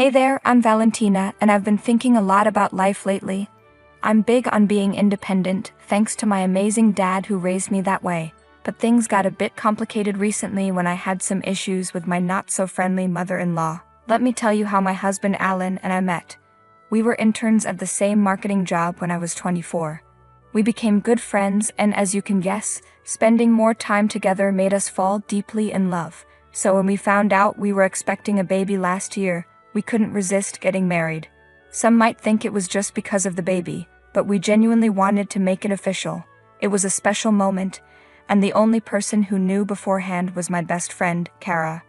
Hey there, I'm Valentina, and I've been thinking a lot about life lately. I'm big on being independent, thanks to my amazing dad who raised me that way. But things got a bit complicated recently when I had some issues with my not-so-friendly mother-in-law. Let me tell you how my husband Alan and I met. We were interns at the same marketing job when I was 24. We became good friends, and as you can guess, spending more time together made us fall deeply in love. So when we found out we were expecting a baby last year, we couldn't resist getting married. Some might think it was just because of the baby, but we genuinely wanted to make it official. It was a special moment, and the only person who knew beforehand was my best friend, Kara.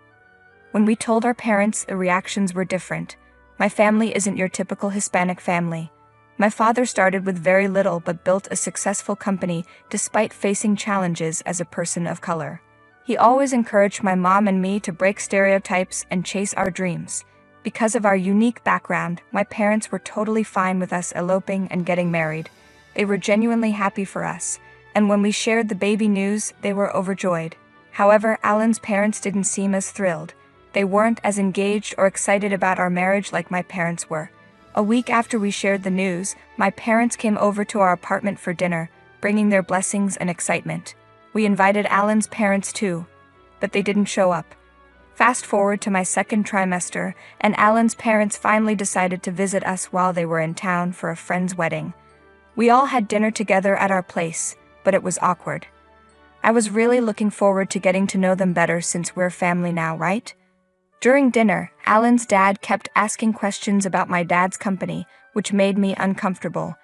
When we told our parents, the reactions were different. My family isn't your typical Hispanic family. My father started with very little but built a successful company despite facing challenges as a person of color. He always encouraged my mom and me to break stereotypes and chase our dreams. Because of our unique background, my parents were totally fine with us eloping and getting married. They were genuinely happy for us, and when we shared the baby news, they were overjoyed. However, Alan's parents didn't seem as thrilled. They weren't as engaged or excited about our marriage like my parents were. A week after we shared the news, my parents came over to our apartment for dinner, bringing their blessings and excitement. We invited Alan's parents too, but they didn't show up. Fast forward to my second trimester, and Alan's parents finally decided to visit us while they were in town for a friend's wedding. We all had dinner together at our place, but it was awkward. I was really looking forward to getting to know them better since we're family now, right? During dinner, Alan's dad kept asking questions about my dad's company, which made me uncomfortable.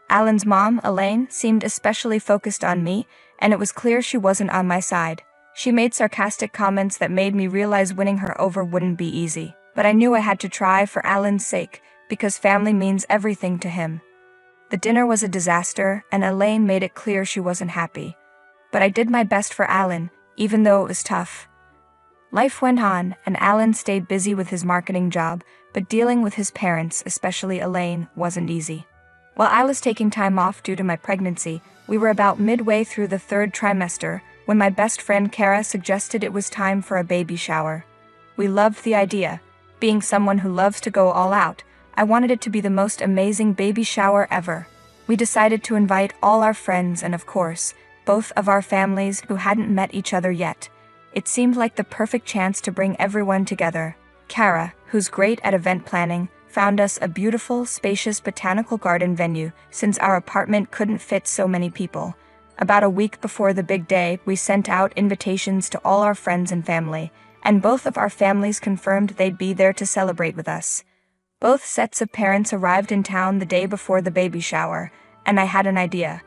Alan's mom, Elaine, seemed especially focused on me, and it was clear she wasn't on my side. She made sarcastic comments that made me realize winning her over wouldn't be easy. But I knew I had to try for Alan's sake, because family means everything to him. The dinner was a disaster, and Elaine made it clear she wasn't happy. But I did my best for Alan, even though it was tough. Life went on, and Alan stayed busy with his marketing job, but dealing with his parents, especially Elaine, wasn't easy. While I was taking time off due to my pregnancy, we were about midway through the third trimester, when my best friend Kara suggested it was time for a baby shower. We loved the idea. Being someone who loves to go all out, I wanted it to be the most amazing baby shower ever. We decided to invite all our friends and, of course, both of our families who hadn't met each other yet. It seemed like the perfect chance to bring everyone together. Kara, who's great at event planning, found us a beautiful, spacious botanical garden venue since our apartment couldn't fit so many people. About a week before the big day, we sent out invitations to all our friends and family, and both of our families confirmed they'd be there to celebrate with us. Both sets of parents arrived in town the day before the baby shower, and I had an idea.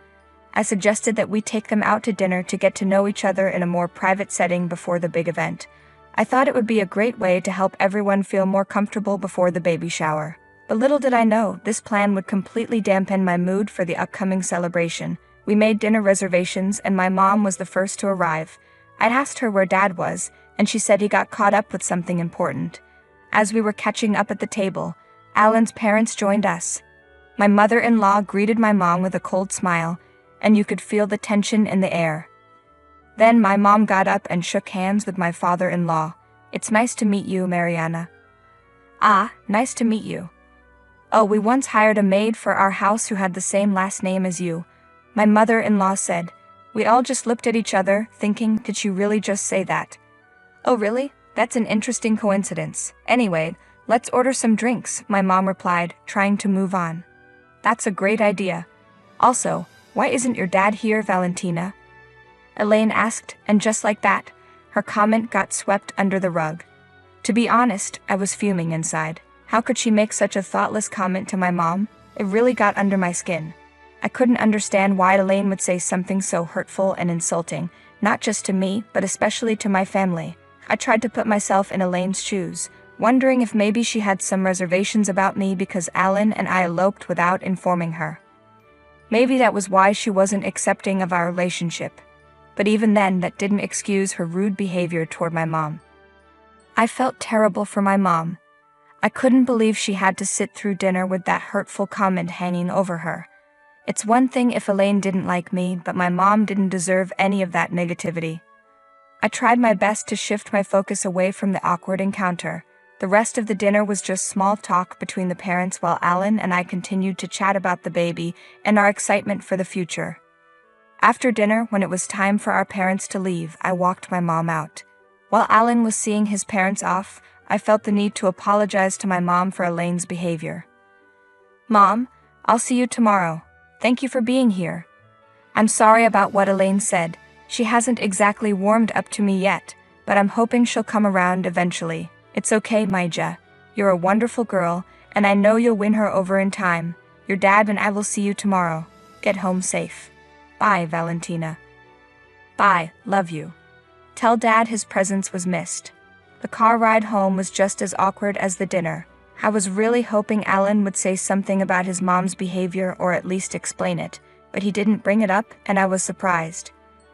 I suggested that we take them out to dinner to get to know each other in a more private setting before the big event. I thought it would be a great way to help everyone feel more comfortable before the baby shower. But little did I know, this plan would completely dampen my mood for the upcoming celebration. We made dinner reservations, and my mom was the first to arrive. I'd asked her where Dad was, and she said he got caught up with something important. As we were catching up at the table, Alan's parents joined us. My mother-in-law greeted my mom with a cold smile, and you could feel the tension in the air. Then my mom got up and shook hands with my father-in-law. "It's nice to meet you, Mariana." "Ah, nice to meet you. Oh, we once hired a maid for our house who had the same last name as you," my mother-in-law said. We all just looked at each other, thinking, did she really just say that? "Oh really? That's an interesting coincidence. Anyway, let's order some drinks," my mom replied, trying to move on. "That's a great idea. Also, why isn't your dad here, Valentina?" Elaine asked, and just like that, her comment got swept under the rug. To be honest, I was fuming inside. How could she make such a thoughtless comment to my mom? It really got under my skin. I couldn't understand why Elaine would say something so hurtful and insulting, not just to me, but especially to my family. I tried to put myself in Elaine's shoes, wondering if maybe she had some reservations about me because Alan and I eloped without informing her. Maybe that was why she wasn't accepting of our relationship. But even then, that didn't excuse her rude behavior toward my mom. I felt terrible for my mom. I couldn't believe she had to sit through dinner with that hurtful comment hanging over her. It's one thing if Elaine didn't like me, but my mom didn't deserve any of that negativity. I tried my best to shift my focus away from the awkward encounter. The rest of the dinner was just small talk between the parents while Alan and I continued to chat about the baby and our excitement for the future. After dinner, when it was time for our parents to leave, I walked my mom out. While Alan was seeing his parents off, I felt the need to apologize to my mom for Elaine's behavior. "Mom, I'll see you tomorrow. Thank you for being here. I'm sorry about what Elaine said. She hasn't exactly warmed up to me yet, but I'm hoping she'll come around eventually. It's okay, Maija. You're a wonderful girl, and I know you'll win her over in time. Your dad and I will see you tomorrow. Get home safe. Bye, Valentina." "Bye, love you." Tell Dad his presence was missed. The car ride home was just as awkward as the dinner. I was really hoping Alan would say something about his mom's behavior or at least explain it, but he didn't bring it up, and I was surprised.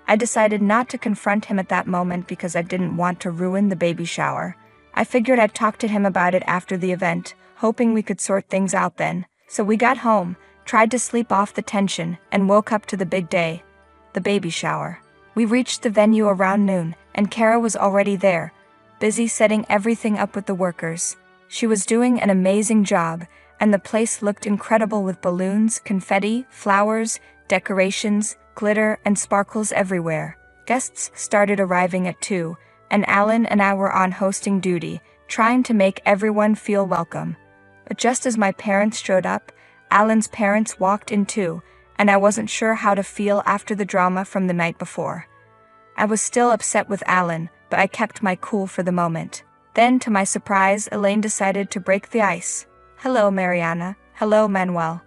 I decided not to confront him at that moment because I didn't want to ruin the baby shower. I figured I'd talk to him about it after the event, hoping we could sort things out then. So we got home, tried to sleep off the tension, and woke up to the big day, the baby shower. We reached the venue around noon, and Kara was already there, busy setting everything up with the workers. She was doing an amazing job, and the place looked incredible with balloons, confetti, flowers, decorations, glitter, and sparkles everywhere. Guests started arriving at 2, and Alan and I were on hosting duty, trying to make everyone feel welcome. But just as my parents showed up, Alan's parents walked in too, and I wasn't sure how to feel after the drama from the night before. I was still upset with Alan, but I kept my cool for the moment. Then, to my surprise, Elaine decided to break the ice. "Hello, Mariana. Hello, Manuel.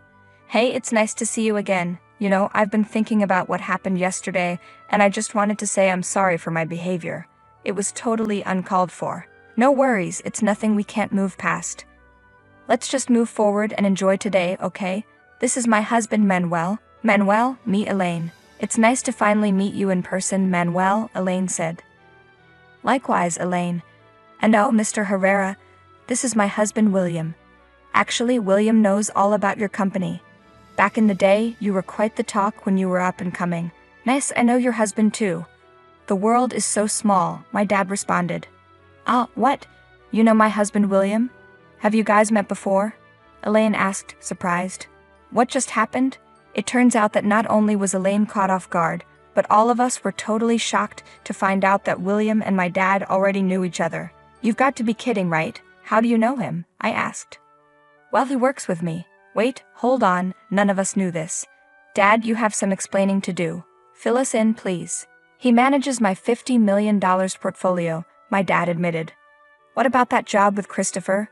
Hey, it's nice to see you again. You know, I've been thinking about what happened yesterday, and I just wanted to say I'm sorry for my behavior. It was totally uncalled for. No worries, it's nothing we can't move past. Let's just move forward and enjoy today, okay? This is my husband, Manuel. Manuel, meet Elaine. It's nice to finally meet you in person, Manuel," Elaine said. "Likewise, Elaine. And oh, Mr. Herrera, this is my husband, William. Actually, William knows all about your company. Back in the day, you were quite the talk when you were up and coming. Nice, I know your husband too." "The world is so small," my dad responded. "Ah, what? You know my husband, William? Have you guys met before?" Elaine asked, surprised. What just happened? It turns out that not only was Elaine caught off guard, but all of us were totally shocked to find out that William and my dad already knew each other. "You've got to be kidding, right? How do you know him?" I asked. "Well, he works with me." "Wait, hold on, none of us knew this. Dad, you have some explaining to do. Fill us in, please." "He manages my $50 million portfolio," my dad admitted. "What about that job with Christopher?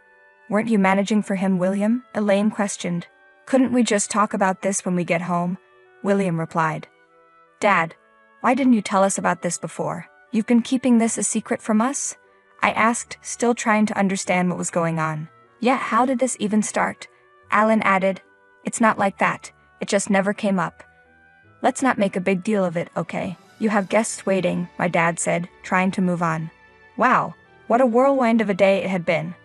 Weren't you managing for him, William?" Elaine questioned. "Couldn't we just talk about this when we get home?" William replied. "Dad, why didn't you tell us about this before? You've been keeping this a secret from us?" I asked, still trying to understand what was going on. "Yeah, how did this even start?" Alan added. "It's not like that. It just never came up. Let's not make a big deal of it, okay? You have guests waiting," my dad said, trying to move on. Wow, what a whirlwind of a day it had been.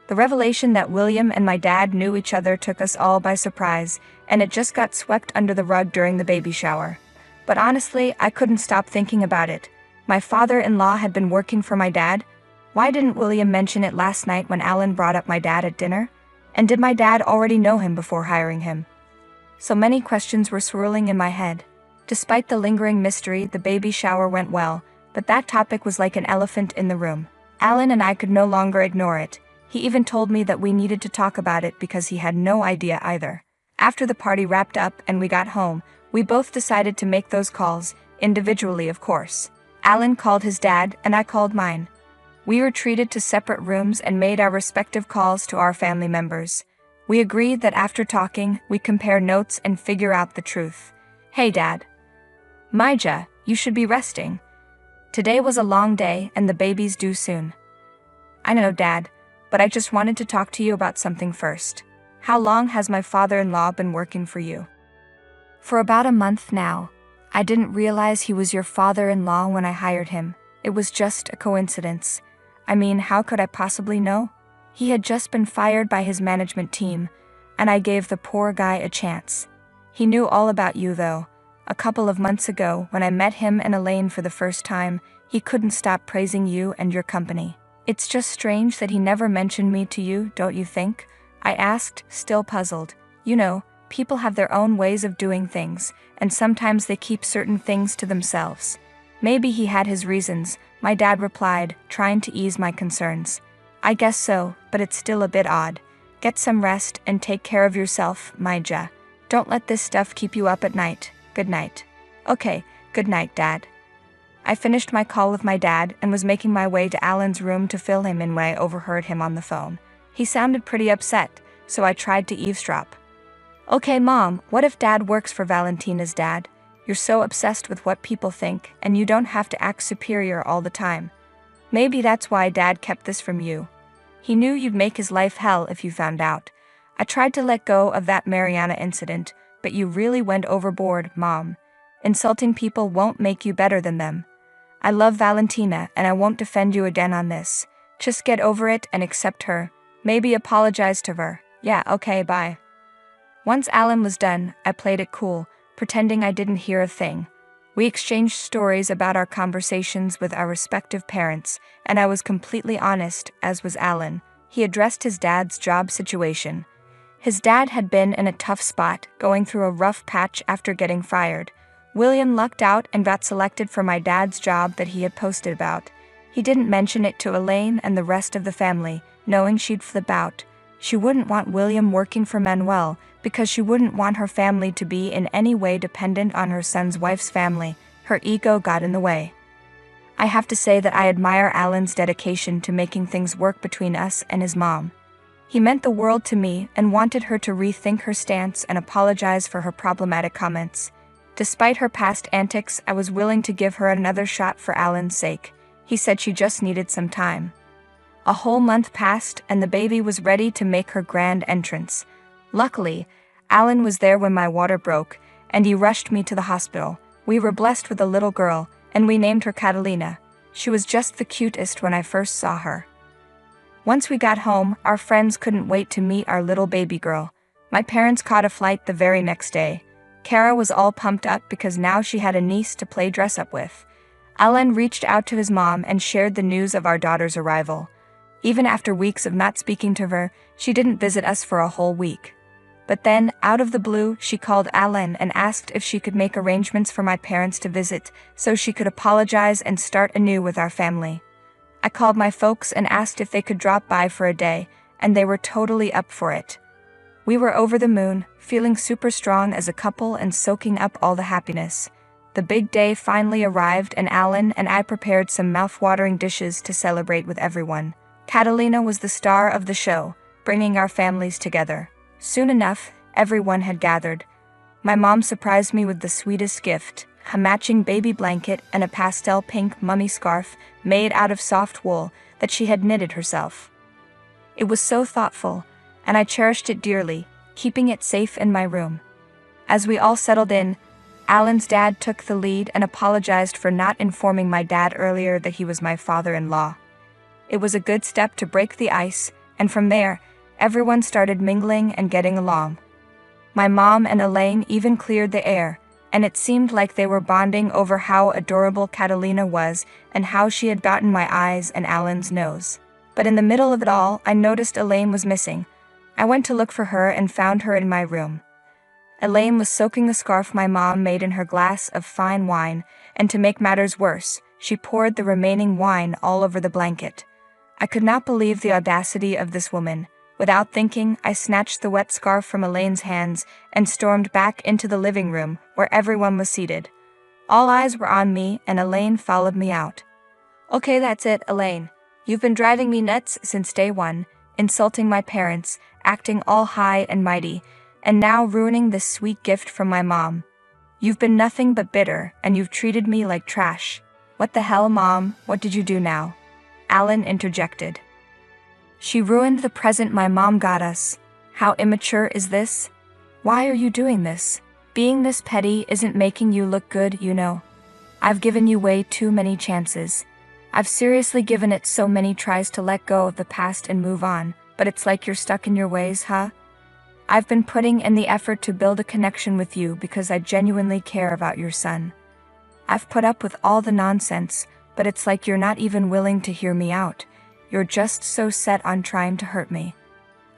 The revelation that William and my dad knew each other took us all by surprise, and it just got swept under the rug during the baby shower. But honestly, I couldn't stop thinking about it. My father-in-law had been working for my dad. Why didn't William mention it last night when Alan brought up my dad at dinner? And did my dad already know him before hiring him? So many questions were swirling in my head. Despite the lingering mystery, the baby shower went well, but that topic was like an elephant in the room. Alan and I could no longer ignore it. He even told me that we needed to talk about it because he had no idea either. After the party wrapped up and we got home, we both decided to make those calls, individually of course. Alan called his dad and I called mine. We retreated to separate rooms and made our respective calls to our family members. We agreed that after talking, we'd compare notes and figure out the truth. "Hey, Dad. Maija, you should be resting. Today was a long day and the baby's due soon." "I know, Dad, but I just wanted to talk to you about something first. How long has my father-in-law been working for you?" "For about a month now. I didn't realize he was your father-in-law when I hired him. It was just a coincidence. I mean, how could I possibly know? He had just been fired by his management team, and I gave the poor guy a chance. He knew all about you, though. A couple of months ago, when I met him and Elaine for the first time, he couldn't stop praising you and your company. It's just strange that he never mentioned me to you, don't you think? I asked, still puzzled. You know, people have their own ways of doing things, and sometimes they keep certain things to themselves. Maybe he had his reasons, my dad replied, trying to ease my concerns. I guess so, but it's still a bit odd. Get some rest and take care of yourself, Maija. Don't let this stuff keep you up at night. Good night. Okay, good night, Dad. I finished my call with my dad and was making my way to Alan's room to fill him in when I overheard him on the phone. He sounded pretty upset, so I tried to eavesdrop. Okay, Mom, what if Dad works for Valentina's dad? You're so obsessed with what people think, and you don't have to act superior all the time. Maybe that's why Dad kept this from you. He knew you'd make his life hell if you found out. I tried to let go of that Mariana incident, but you really went overboard, Mom. Insulting people won't make you better than them. I love Valentina, and I won't defend you again on this. Just get over it and accept her. Maybe apologize to her. Yeah, okay, bye. Once Alan was done, I played it cool, pretending I didn't hear a thing. We exchanged stories about our conversations with our respective parents, and I was completely honest, as was Alan. He addressed his dad's job situation. His dad had been in a tough spot, going through a rough patch after getting fired. William lucked out and got selected for my dad's job that he had posted about. He didn't mention it to Elaine and the rest of the family, knowing she'd flip out. She wouldn't want William working for Manuel, because she wouldn't want her family to be in any way dependent on her son's wife's family. Her ego got in the way. I have to say that I admire Alan's dedication to making things work between us and his mom. He meant the world to me and wanted her to rethink her stance and apologize for her problematic comments. Despite her past antics, I was willing to give her another shot for Alan's sake. He said she just needed some time. A whole month passed and the baby was ready to make her grand entrance. Luckily, Alan was there when my water broke, and he rushed me to the hospital. We were blessed with a little girl, and we named her Catalina. She was just the cutest when I first saw her. Once we got home, our friends couldn't wait to meet our little baby girl. My parents caught a flight the very next day. Kara was all pumped up because now she had a niece to play dress-up with. Alan reached out to his mom and shared the news of our daughter's arrival. Even after weeks of not speaking to her, she didn't visit us for a whole week. But then, out of the blue, she called Alan and asked if she could make arrangements for my parents to visit, so she could apologize and start anew with our family. I called my folks and asked if they could drop by for a day, and they were totally up for it. We were over the moon, feeling super strong as a couple and soaking up all the happiness. The big day finally arrived and Alan and I prepared some mouth-watering dishes to celebrate with everyone. Catalina was the star of the show, bringing our families together. Soon enough, everyone had gathered. My mom surprised me with the sweetest gift, a matching baby blanket and a pastel pink mummy scarf made out of soft wool that she had knitted herself. It was so thoughtful, and I cherished it dearly, keeping it safe in my room. As we all settled in, Alan's dad took the lead and apologized for not informing my dad earlier that he was my father-in-law. It was a good step to break the ice, and from there, everyone started mingling and getting along. My mom and Elaine even cleared the air, and it seemed like they were bonding over how adorable Catalina was and how she had gotten my eyes and Alan's nose. But in the middle of it all, I noticed Elaine was missing. I went to look for her and found her in my room. Elaine was soaking the scarf my mom made in her glass of fine wine, and to make matters worse, she poured the remaining wine all over the blanket. I could not believe the audacity of this woman. Without thinking, I snatched the wet scarf from Elaine's hands and stormed back into the living room where everyone was seated. All eyes were on me and Elaine followed me out. Okay, that's it, Elaine. You've been driving me nuts since day one, insulting my parents, acting all high and mighty, and now ruining this sweet gift from my mom. You've been nothing but bitter, and you've treated me like trash. What the hell, Mom? What did you do now? Alan interjected. She ruined the present my mom got us. How immature is this? Why are you doing this? Being this petty isn't making you look good, you know. I've given you way too many chances. I've seriously given it so many tries to let go of the past and move on, but it's like you're stuck in your ways, huh? I've been putting in the effort to build a connection with you because I genuinely care about your son. I've put up with all the nonsense, but it's like you're not even willing to hear me out. You're just so set on trying to hurt me.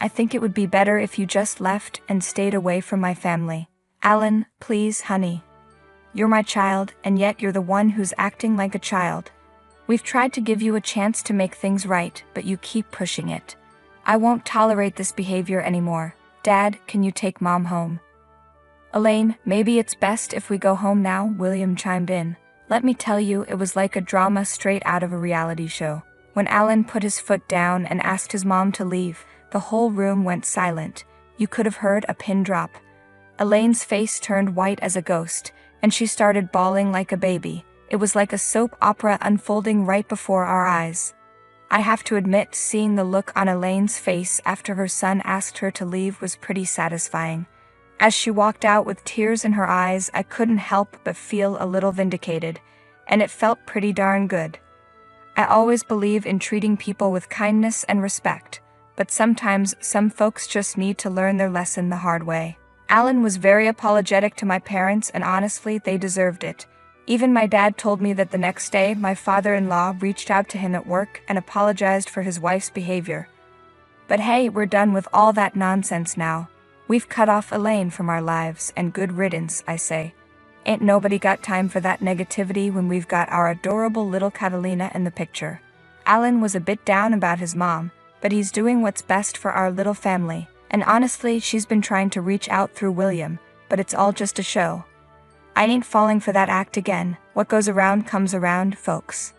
I think it would be better if you just left and stayed away from my family. Alan, please, honey. You're my child, and yet you're the one who's acting like a child. We've tried to give you a chance to make things right, but you keep pushing it. I won't tolerate this behavior anymore. Dad, can you take Mom home? Elaine, maybe it's best if we go home now, William chimed in. Let me tell you, it was like a drama straight out of a reality show. When Alan put his foot down and asked his mom to leave, the whole room went silent. You could have heard a pin drop. Elaine's face turned white as a ghost, and she started bawling like a baby. It was like a soap opera unfolding right before our eyes. I have to admit, seeing the look on Elaine's face after her son asked her to leave was pretty satisfying. As she walked out with tears in her eyes, I couldn't help but feel a little vindicated, and it felt pretty darn good. I always believe in treating people with kindness and respect, but sometimes some folks just need to learn their lesson the hard way. Alan was very apologetic to my parents, and honestly, they deserved it. Even my dad told me that the next day, my father-in-law reached out to him at work and apologized for his wife's behavior. But hey, we're done with all that nonsense now. We've cut off Elaine from our lives, and good riddance, I say. Ain't nobody got time for that negativity when we've got our adorable little Catalina in the picture. Alan was a bit down about his mom, but he's doing what's best for our little family, and honestly, she's been trying to reach out through William, but it's all just a show. I ain't falling for that act again. What goes around comes around, folks.